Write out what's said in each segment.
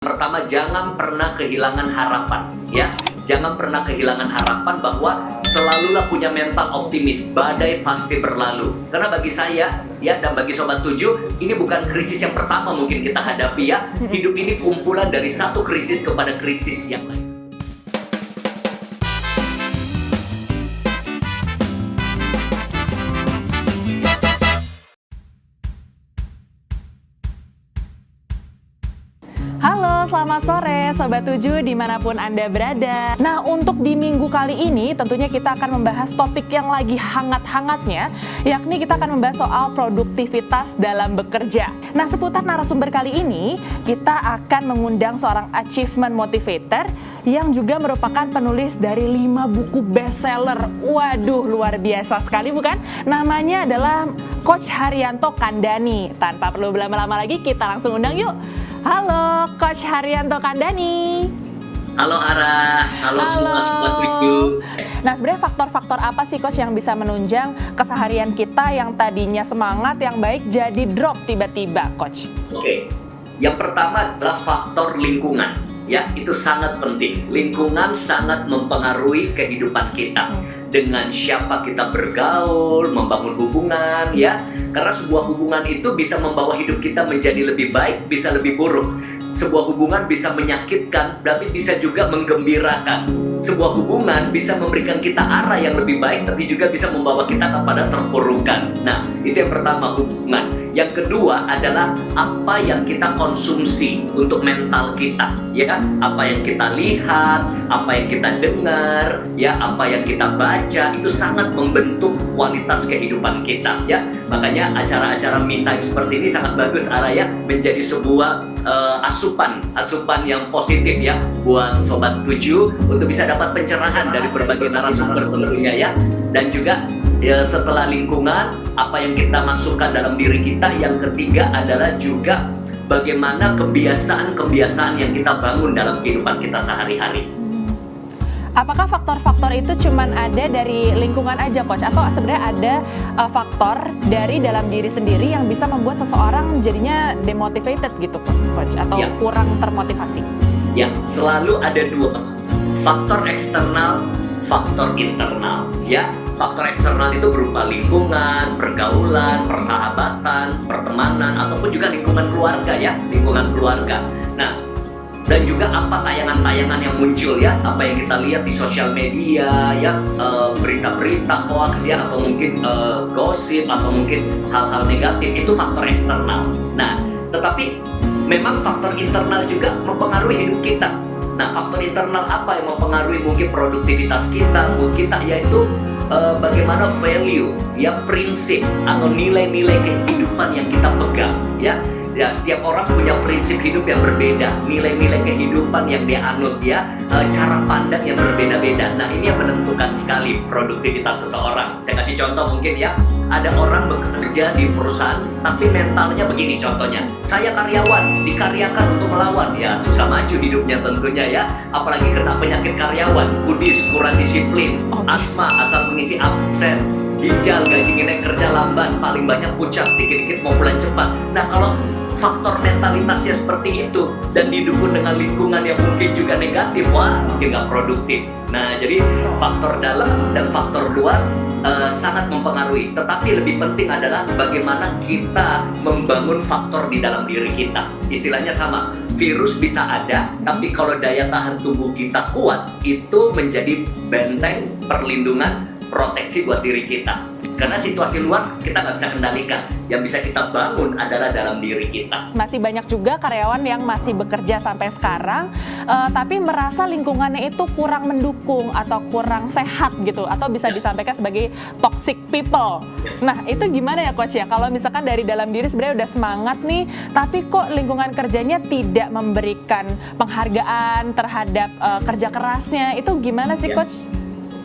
Pertama, jangan pernah kehilangan harapan, ya. Jangan pernah kehilangan harapan bahwa selalulah punya mental optimis, badai pasti berlalu. Karena bagi saya, ya, dan bagi Sobat 7, ini bukan krisis yang pertama mungkin kita hadapi, ya. Hidup ini kumpulan dari satu krisis kepada krisis yang lain. Halo, selamat sore Sobat 7 dimanapun Anda berada. Nah, untuk di minggu kali ini tentunya kita akan membahas topik yang lagi hangat-hangatnya, yakni kita akan membahas soal produktivitas dalam bekerja. Nah, seputar narasumber kali ini, kita akan mengundang seorang achievement motivator yang juga merupakan penulis dari 5 buku bestseller. Waduh, luar biasa sekali bukan? Namanya adalah Coach Haryanto Kandhani. Tanpa perlu berlama-lama lagi, kita langsung undang yuk. Halo, Coach Haryanto Kandhani. Halo Ara, halo semua Sobat 7. Nah, sebenarnya faktor-faktor apa sih Coach yang bisa menunjang keseharian kita yang tadinya semangat, yang baik, jadi drop tiba-tiba, Coach? Oke, yang pertama adalah faktor lingkungan. Ya, itu sangat penting. Lingkungan sangat mempengaruhi kehidupan kita. Dengan siapa kita bergaul, membangun hubungan, ya. Karena sebuah hubungan itu bisa membawa hidup kita menjadi lebih baik, bisa lebih buruk. Sebuah hubungan bisa menyakitkan, tapi bisa juga menggembirakan. Sebuah hubungan bisa memberikan kita arah yang lebih baik, tapi juga bisa membawa kita kepada terpurukan. Nah, itu yang pertama, hubungan. Yang kedua adalah apa yang kita konsumsi untuk mental kita, ya kan? Apa yang kita lihat, apa yang kita dengar, ya, apa yang kita baca, itu sangat membentuk kualitas kehidupan kita, ya. Makanya acara-acara me time seperti ini sangat bagus, Ara, ya, menjadi sebuah asupan yang positif, ya, buat Sobat 7 untuk bisa dapat pencerahan dari berbagai narasumber tentunya, ya. Dan juga ya, setelah lingkungan, apa yang kita masukkan dalam diri kita. Yang ketiga adalah juga bagaimana kebiasaan-kebiasaan yang kita bangun dalam kehidupan kita sehari-hari. Apakah faktor-faktor itu cuman ada dari lingkungan aja, Coach? Atau sebenarnya ada faktor dari dalam diri sendiri yang bisa membuat seseorang jadinya demotivated gitu, Coach? Atau ya, kurang termotivasi? Ya, selalu ada dua. Faktor eksternal, faktor internal, ya. Faktor eksternal itu berupa lingkungan, pergaulan, persahabatan, pertemanan, ataupun juga lingkungan keluarga, ya, lingkungan keluarga. Nah, dan juga apa tayangan-tayangan yang muncul, ya, apa yang kita lihat di sosial media, ya, berita-berita hoax, ya, atau mungkin gosip, atau mungkin hal-hal negatif, itu faktor eksternal. Nah, tetapi memang faktor internal juga mempengaruhi hidup kita. Nah, faktor internal apa yang mempengaruhi mungkin produktivitas kita, yaitu bagaimana value, ya, prinsip atau nilai-nilai kehidupan yang kita pegang, ya. Ya, setiap orang punya prinsip hidup yang berbeda, nilai-nilai kehidupan yang dia anut, ya, cara pandang yang berbeda-beda. Nah, ini yang menentukan sekali produktivitas seseorang. Saya kasih contoh mungkin, ya, ada orang bekerja di perusahaan, tapi mentalnya begini contohnya. Saya karyawan, dikaryakan untuk melawan, ya, susah maju hidupnya tentunya, ya. Apalagi kena penyakit karyawan, kudis, kurang disiplin, asma, asal mengisi absen, ginjal, gaji naik, kerja lamban, paling banyak pucat, dikit-dikit mau pulang cepat. Nah, kalau faktor mentalitasnya seperti itu dan didukung dengan lingkungan yang mungkin juga negatif, wah, mungkin nggak produktif. Nah, jadi faktor dalam dan faktor luar sangat mempengaruhi. Tetapi lebih penting adalah bagaimana kita membangun faktor di dalam diri kita. Istilahnya sama, virus bisa ada, tapi kalau daya tahan tubuh kita kuat, itu menjadi benteng perlindungan, proteksi buat diri kita. Karena situasi luar kita nggak bisa kendalikan. Yang bisa kita bangun adalah dalam diri kita. Masih banyak juga karyawan yang masih bekerja sampai sekarang, tapi merasa lingkungannya itu kurang mendukung atau kurang sehat gitu, atau bisa disampaikan sebagai toxic people. Nah, itu gimana ya, Coach, ya? Kalau misalkan dari dalam diri sebenarnya udah semangat nih, tapi kok lingkungan kerjanya tidak memberikan penghargaan terhadap kerja kerasnya, itu gimana sih, Coach?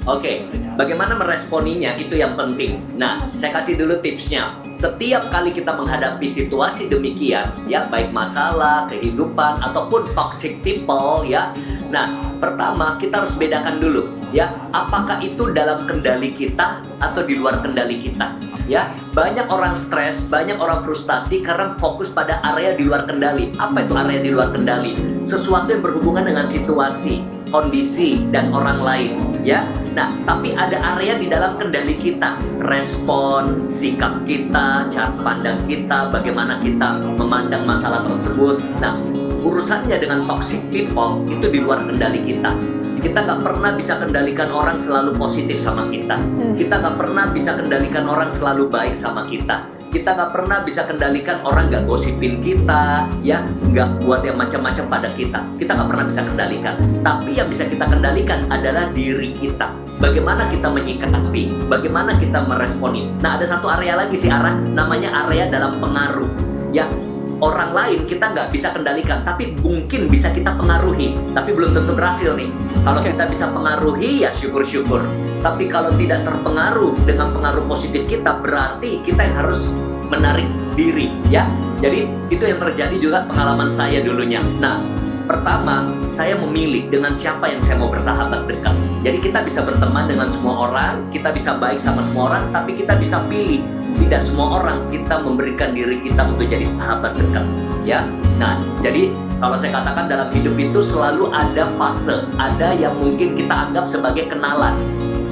Oke, bagaimana meresponinya itu yang penting. Nah, saya kasih dulu tipsnya. Setiap kali kita menghadapi situasi demikian, ya, baik masalah, kehidupan, ataupun toxic people, ya. Nah, pertama kita harus bedakan dulu, ya, apakah itu dalam kendali kita atau di luar kendali kita. ya. Banyak orang stres, banyak orang frustasi karena fokus pada area di luar kendali. Apa itu area di luar kendali? Sesuatu yang berhubungan dengan situasi, kondisi, dan orang lain, ya. Nah, tapi ada area di dalam kendali kita, respon, sikap kita, cara pandang kita, bagaimana kita memandang masalah tersebut. Nah, urusannya dengan toxic people itu di luar kendali kita. Kita nggak pernah bisa kendalikan orang selalu positif sama kita. Kita nggak pernah bisa kendalikan orang selalu baik sama kita. Kita nggak pernah bisa kendalikan orang nggak gosipin kita, ya, nggak buat yang macam-macam pada kita. Kita nggak pernah bisa kendalikan. Tapi yang bisa kita kendalikan adalah diri kita. Bagaimana kita menyikapi, bagaimana kita meresponi. Nah, ada satu area lagi sih, namanya area dalam pengaruh. Ya, orang lain kita nggak bisa kendalikan, tapi mungkin bisa kita pengaruhi. Tapi belum tentu berhasil nih. Kalau kita bisa pengaruhi, ya syukur-syukur. Tapi kalau tidak terpengaruh dengan pengaruh positif kita, berarti kita yang harus menarik diri, ya. Jadi itu yang terjadi juga pengalaman saya dulunya. Nah, pertama, saya memilih dengan siapa yang saya mau bersahabat dekat. Jadi kita bisa berteman dengan semua orang, kita bisa baik sama semua orang, tapi kita bisa pilih. Tidak semua orang kita memberikan diri kita untuk jadi sahabat dekat, ya. Nah, jadi kalau saya katakan dalam hidup itu selalu ada fase, ada yang mungkin kita anggap sebagai kenalan,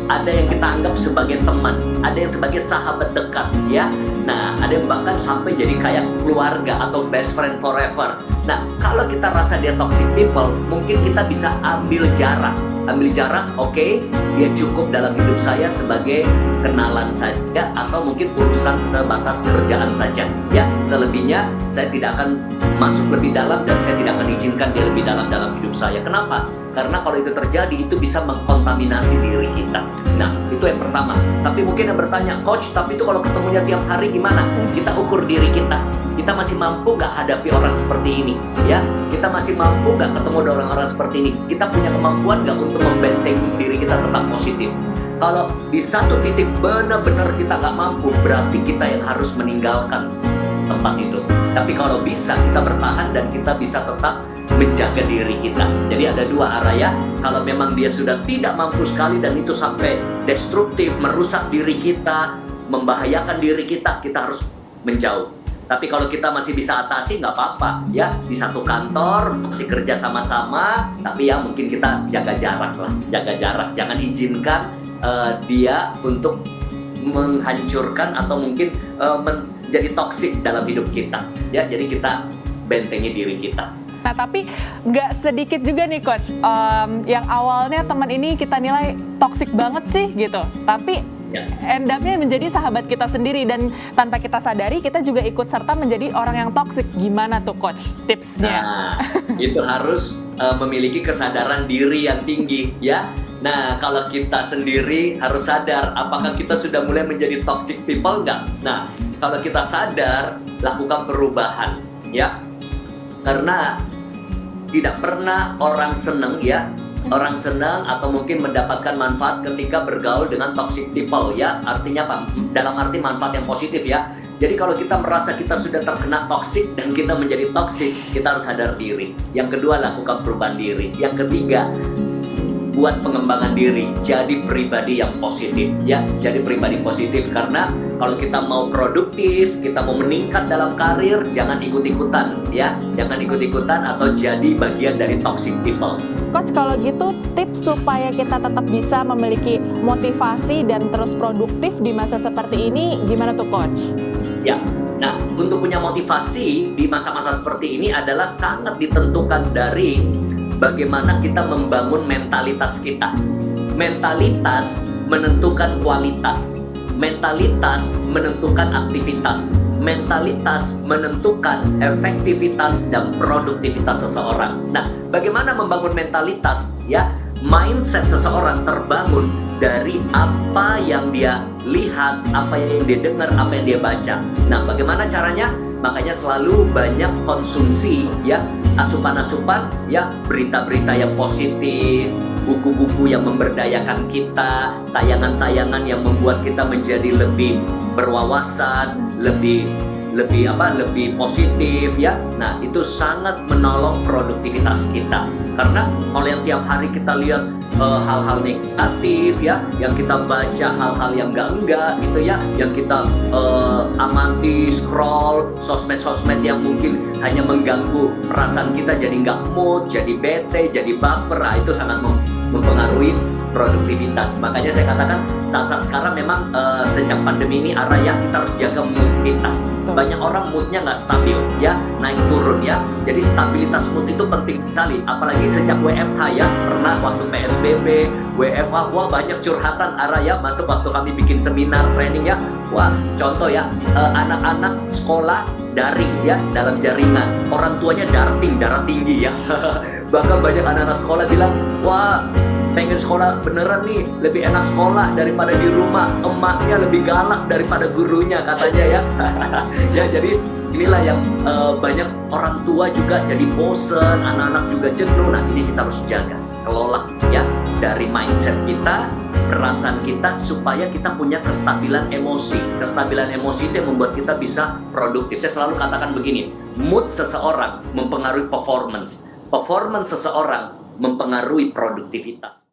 ada yang kita anggap sebagai teman, ada yang sebagai sahabat dekat, ya. Nah, ada yang bahkan sampai jadi kayak keluarga atau best friend forever. Nah, kalau kita rasa dia toxic people, mungkin kita bisa ambil jarak. Oke, dia cukup dalam hidup saya sebagai kenalan saja, atau mungkin urusan sebatas kerjaan saja. Ya, selebihnya saya tidak akan masuk lebih dalam dan saya tidak akan izinkan dia lebih dalam hidup saya. Kenapa? Karena kalau itu terjadi, itu bisa mengkontaminasi diri kita. Nah, itu yang pertama. Tapi mungkin yang bertanya, Coach, tapi itu kalau ketemunya tiap hari gimana? Kita ukur diri kita. Kita masih mampu nggak hadapi orang seperti ini? Ya, kita masih mampu nggak ketemu dengan orang-orang seperti ini? Kita punya kemampuan nggak untuk membenteng diri kita tetap positif? Kalau di satu titik benar-benar kita nggak mampu, berarti kita yang harus meninggalkan tempat itu. Tapi kalau bisa, kita bertahan dan kita bisa tetap menjaga diri kita. Jadi ada dua arah, ya. Kalau memang dia sudah tidak mampu sekali dan itu sampai destruktif, merusak diri kita, membahayakan diri kita, kita harus menjauh. Tapi kalau kita masih bisa atasi, nggak apa-apa, ya. Di satu kantor, masih kerja sama-sama, tapi ya mungkin kita jaga jarak lah, jaga jarak. Jangan izinkan dia untuk menghancurkan atau mungkin menjadi toksik dalam hidup kita, ya. Jadi kita bentengi diri kita. Nah, tapi nggak sedikit juga nih, Coach, yang awalnya teman ini kita nilai toksik banget sih, gitu. Tapi end up-nya menjadi sahabat kita sendiri, dan tanpa kita sadari, kita juga ikut serta menjadi orang yang toksik. Gimana tuh, Coach, tipsnya? Nah, itu harus memiliki kesadaran diri yang tinggi, ya. Nah, kalau kita sendiri harus sadar, apakah kita sudah mulai menjadi toxic people nggak? Nah, kalau kita sadar, lakukan perubahan, ya. Karena tidak pernah orang senang, ya. Orang senang atau mungkin mendapatkan manfaat ketika bergaul dengan toxic people, ya. Artinya apa? Dalam arti manfaat yang positif, ya. Jadi kalau kita merasa kita sudah terkena toxic dan kita menjadi toxic, kita harus sadar diri. Yang kedua, lakukan perubahan diri. Yang ketiga, buat pengembangan diri, jadi pribadi yang positif, ya. Jadi pribadi positif, karena kalau kita mau produktif, kita mau meningkat dalam karir, jangan ikut-ikutan, ya. Jangan ikut-ikutan atau jadi bagian dari toxic people. Coach, kalau gitu tips supaya kita tetap bisa memiliki motivasi dan terus produktif di masa seperti ini, gimana tuh, Coach? Ya, nah, untuk punya motivasi di masa-masa seperti ini adalah sangat ditentukan dari bagaimana kita membangun mentalitas kita. Mentalitas menentukan kualitas. Mentalitas menentukan aktivitas. Mentalitas menentukan efektivitas dan produktivitas seseorang. Nah, bagaimana membangun mentalitas? Ya, mindset seseorang terbangun dari apa yang dia lihat, apa yang dia dengar, apa yang dia baca. Nah, bagaimana caranya? Makanya selalu banyak konsumsi, ya, asupan-asupan, ya, berita-berita yang positif, buku-buku yang memberdayakan kita, tayangan-tayangan yang membuat kita menjadi lebih berwawasan, lebih lebih positif ya. Nah, itu sangat menolong produktivitas kita. Karena kalau yang tiap hari kita lihat hal-hal negatif ya, yang kita baca hal-hal yang enggak gitu ya, yang kita amati, scroll sosmed-sosmed yang mungkin hanya mengganggu perasaan kita, jadi nggak mood, jadi bete, jadi baper, itu sangat mempengaruhi produktivitas. Makanya saya katakan saat-saat sekarang memang sejak pandemi ini arah yang kita harus jaga mood kita. Banyak orang moodnya nggak stabil ya, naik turun ya. Jadi stabilitas mood itu penting sekali. Apalagi sejak WFH ya, pernah waktu PSBB, WFH, wah banyak curhatan arah ya. Masuk waktu kami bikin seminar training ya, wah contoh ya, anak-anak sekolah daring ya, dalam jaringan. Orang tuanya darah tinggi ya. Bahkan banyak anak-anak sekolah bilang, wah pengen sekolah beneran nih, lebih enak sekolah daripada di rumah, emaknya lebih galak daripada gurunya katanya ya. Ya jadi inilah yang banyak orang tua juga jadi bosen, anak-anak juga jenuh. Nah ini kita harus jaga, kelola ya, dari mindset kita, perasaan kita, supaya kita punya kestabilan emosi. Kestabilan emosi itu yang membuat kita bisa produktif. Saya selalu katakan begini, mood seseorang mempengaruhi performance seseorang mempengaruhi produktivitas.